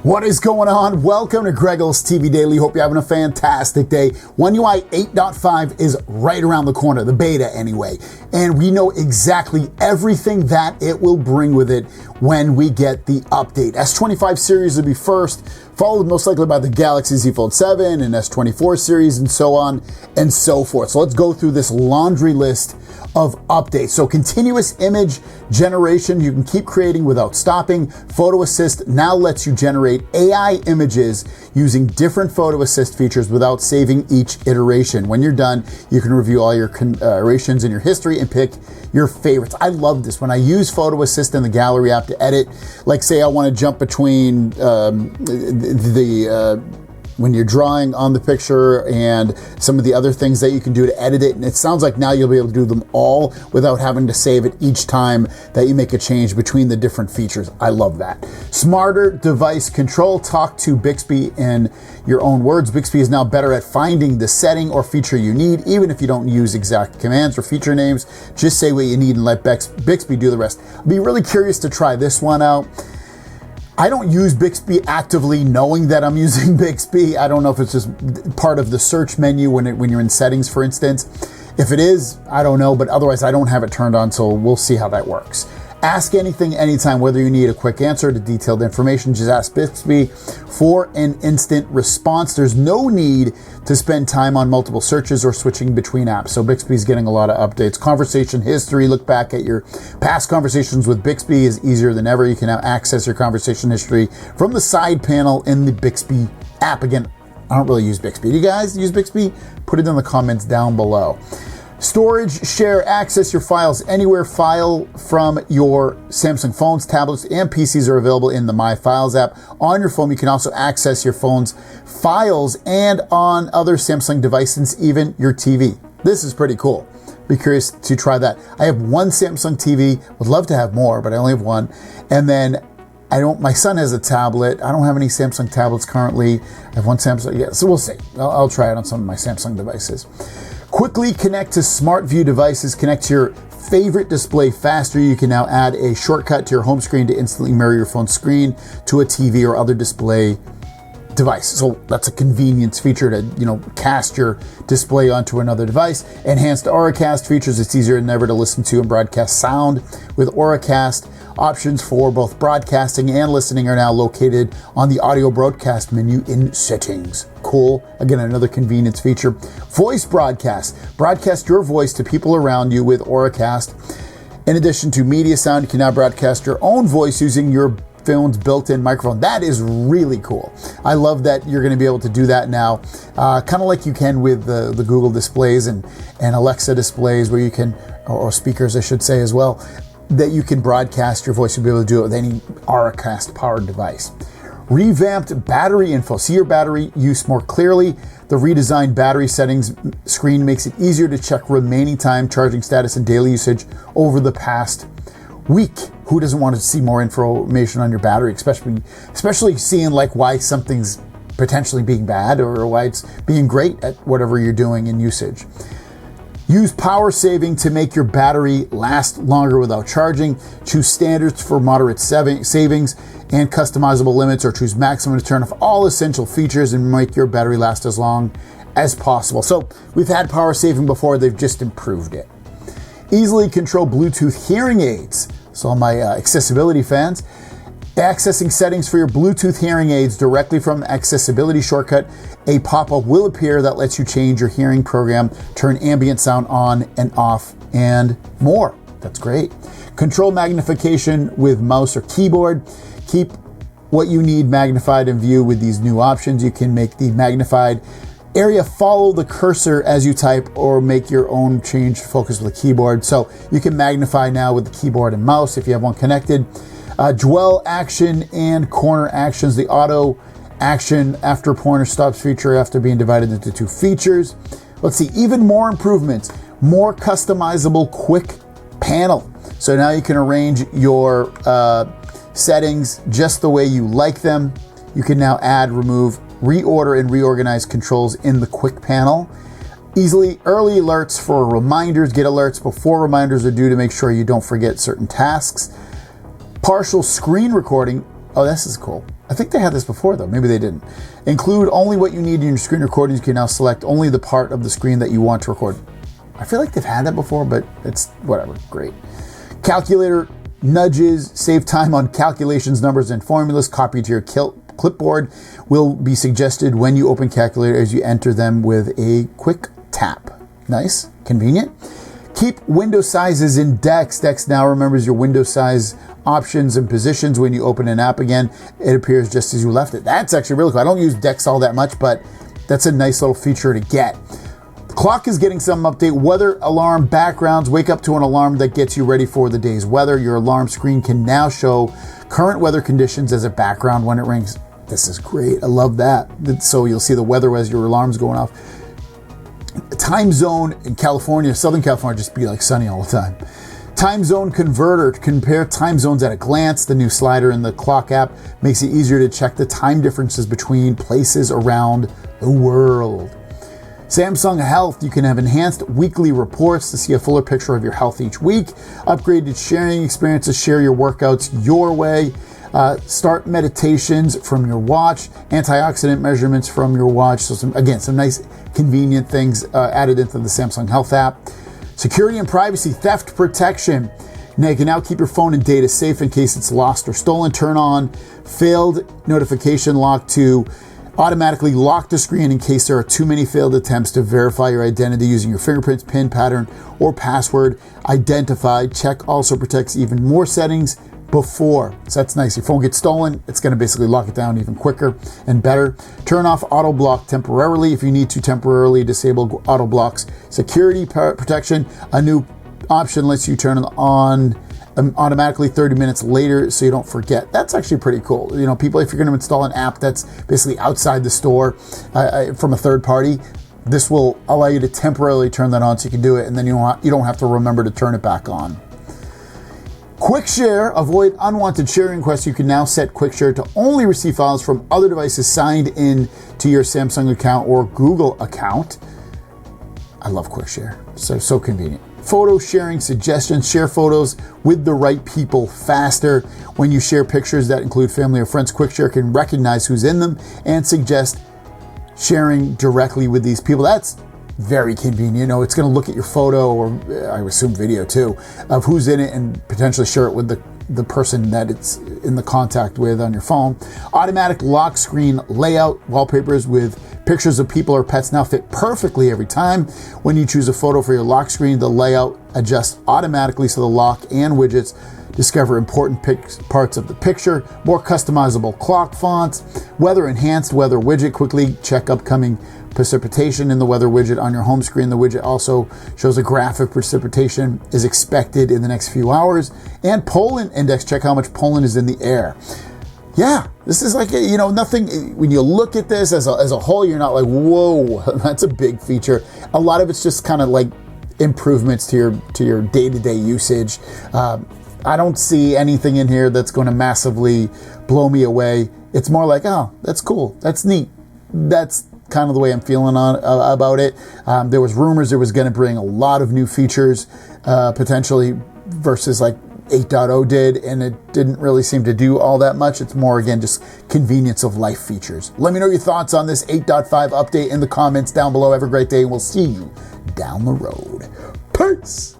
What is going on? Welcome to Greggles TV Daily. Hope you're having a fantastic day. One UI 8.5 is right around the corner, the beta anyway, and we know exactly everything that it will bring with it when we get the update. S25 series will be first, followed most likely by the Galaxy Z Fold 7 and S24 series and so on and so forth. So let's go through this laundry list of updates. So continuous image generation, you can keep creating without stopping. Photo Assist now lets you generate AI images using different Photo Assist features without saving each iteration. When you're done, you can review all your iterations in your history and pick your favorites. I love this. When I use Photo Assist in the gallery app to edit, like say I want to jump between when you're drawing on the picture and some of the other things that you can do to edit it. And it sounds like now you'll be able to do them all without having to save it each time that you make a change between the different features. I love that. Smarter device control. Talk to Bixby in your own words. Bixby is now better at finding the setting or feature you need, even if you don't use exact commands or feature names. Just say what you need and let Bixby do the rest. I'll be really curious to try this one out. I don't use Bixby actively knowing that I'm using Bixby. I don't know if it's just part of the search menu when you're in settings, for instance. If it is, I don't know, but otherwise I don't have it turned on, so we'll see how that works. Ask anything, anytime, whether you need a quick answer to detailed information, just ask Bixby for an instant response. There's no need to spend time on multiple searches or switching between apps. So Bixby's getting a lot of updates. Conversation history, look back at your past conversations with Bixby is easier than ever. You can now access your conversation history from the side panel in the Bixby app. Again, I don't really use Bixby. Do you guys use Bixby? Put it in the comments down below. Storage, share, access your files anywhere. File from your Samsung phones, tablets, and PCs are available in the My Files app. On your phone, you can also access your phone's files and on other Samsung devices, even your TV. This is pretty cool. Be curious to try that. I have one Samsung TV, would love to have more, but I only have one. And then my son has a tablet. I don't have any Samsung tablets currently. I have one Samsung, yeah, so we'll see. I'll try it on some of my Samsung devices. Quickly connect to Smart View devices. Connect to your favorite display faster. You can now add a shortcut to your home screen to instantly mirror your phone screen to a TV or other display device. So that's a convenience feature to, cast your display onto another device. Enhanced Auracast features. It's easier than ever to listen to and broadcast sound with Auracast. Options for both broadcasting and listening are now located on the audio broadcast menu in settings. Cool. Again, another convenience feature. Voice broadcast. Broadcast your voice to people around you with Auracast. In addition to media sound, you can now broadcast your own voice using your phone's built-in microphone. That is really cool. I love that you're going to be able to do that now, kind of like you can with the Google displays and Alexa displays, where you can, or speakers I should say as well, that you can broadcast your voice. You'll be able to do it with any Auracast powered device. Revamped battery info. See your battery use more clearly. The redesigned battery settings screen makes it easier to check remaining time, charging status, and daily usage over the past week. Who doesn't want to see more information on your battery, especially seeing like why something's potentially being bad or why it's being great at whatever you're doing in usage. Use power saving to make your battery last longer without charging. Choose standards for moderate savings and customizable limits, or choose maximum to turn off all essential features and make your battery last as long as possible. So we've had power saving before, they've just improved it. Easily control Bluetooth hearing aids. So all my accessibility fans, accessing settings for your Bluetooth hearing aids directly from accessibility shortcut, a pop-up will appear that lets you change your hearing program, turn ambient sound on and off, and more. That's great. Control magnification with mouse or keyboard. Keep what you need magnified in view with these new options. You can make the magnified area follow the cursor as you type, or make your own change focus with the keyboard. So you can magnify now with the keyboard and mouse if you have one connected. Dwell action and corner actions. The auto action after pointer stops feature after being divided into two features. Let's see, even more improvements. More customizable quick panel. So now you can arrange your settings just the way you like them. You can now add, remove, reorder, and reorganize controls in the quick panel. Easily early alerts for reminders. Get alerts before reminders are due to make sure you don't forget certain tasks. Partial screen recording. Oh, this is cool. I think they had this before though. Maybe they didn't. Include only what you need in your screen recordings. You can now select only the part of the screen that you want to record. I feel like they've had that before, but it's whatever. Great. Calculator nudges, save time on calculations, numbers, and formulas. Copy to your clipboard will be suggested when you open calculator as you enter them with a quick tap. Nice, convenient. Keep window sizes in Dex. Dex now remembers your window size options and positions when you open an app again. It appears just as you left it. That's actually really cool. I don't use Dex all that much, but that's a nice little feature to get. The clock is getting some update. Weather alarm backgrounds. Wake up to an alarm that gets you ready for the day's weather. Your alarm screen can now show current weather conditions as a background when it rings. This is great. I love that. So you'll see the weather as your alarm's going off. Time zone in California, Southern California, just be like sunny all the time. Time zone converter, compare time zones at a glance. The new slider in the clock app makes it easier to check the time differences between places around the world. Samsung Health, you can have enhanced weekly reports to see a fuller picture of your health each week. Upgraded sharing experiences, share your workouts your way. Start meditations from your watch, antioxidant measurements from your watch. So some nice convenient things added into the Samsung Health app. Security and privacy, theft protection. Now you can now keep your phone and data safe in case it's lost or stolen. Turn on failed notification lock to automatically lock the screen in case there are too many failed attempts to verify your identity using your fingerprints, PIN, pattern, or password identified. Check also protects even more settings before. So that's nice. Your phone gets stolen, it's going to basically lock it down even quicker and better. Turn off auto block temporarily if you need to temporarily disable auto blocks. Security protection, a new option lets you turn it on automatically 30 minutes later so you don't forget. That's actually pretty cool. You know, people, if you're going to install an app that's basically outside the store from a third party, this will allow you to temporarily turn that on so you can do it, and then you don't have to remember to turn it back on. Quick Share, avoid unwanted sharing requests. You can now set Quick Share to only receive files from other devices signed in to your Samsung account or Google account. I love Quick Share, so convenient. Photo sharing suggestions, share photos with the right people faster. When you share pictures that include family or friends, Quick Share can recognize who's in them and suggest sharing directly with these people. That's very convenient. You know, it's going to look at your photo, or I assume video too, of who's in it and potentially share it with the person that it's in the contact with on your phone. Automatic lock screen layout. Wallpapers with pictures of people or pets now fit perfectly every time. When you choose a photo for your lock screen, the layout adjusts automatically so the lock and widgets discover important parts of the picture. More customizable clock fonts. Weather enhanced weather widget. Quickly check upcoming precipitation in the weather widget on your home screen. The widget also shows a graph of precipitation is expected in the next few hours. And pollen index, check how much pollen is in the air. Yeah, this is like, you know, nothing, when you look at this as a whole, you're not like, whoa, that's a big feature. A lot of it's just kind of like improvements to your day-to-day usage. I don't see anything in here that's going to massively blow me away. It's more like, oh, that's cool, that's neat. That's kind of the way I'm feeling about it. There was rumors it was going to bring a lot of new features, potentially, versus like 8.0 did, and it didn't really seem to do all that much. It's more, again, just convenience of life features. Let me know your thoughts on this 8.5 update in the comments down below. Have a great day, and we'll see you down the road. Peace!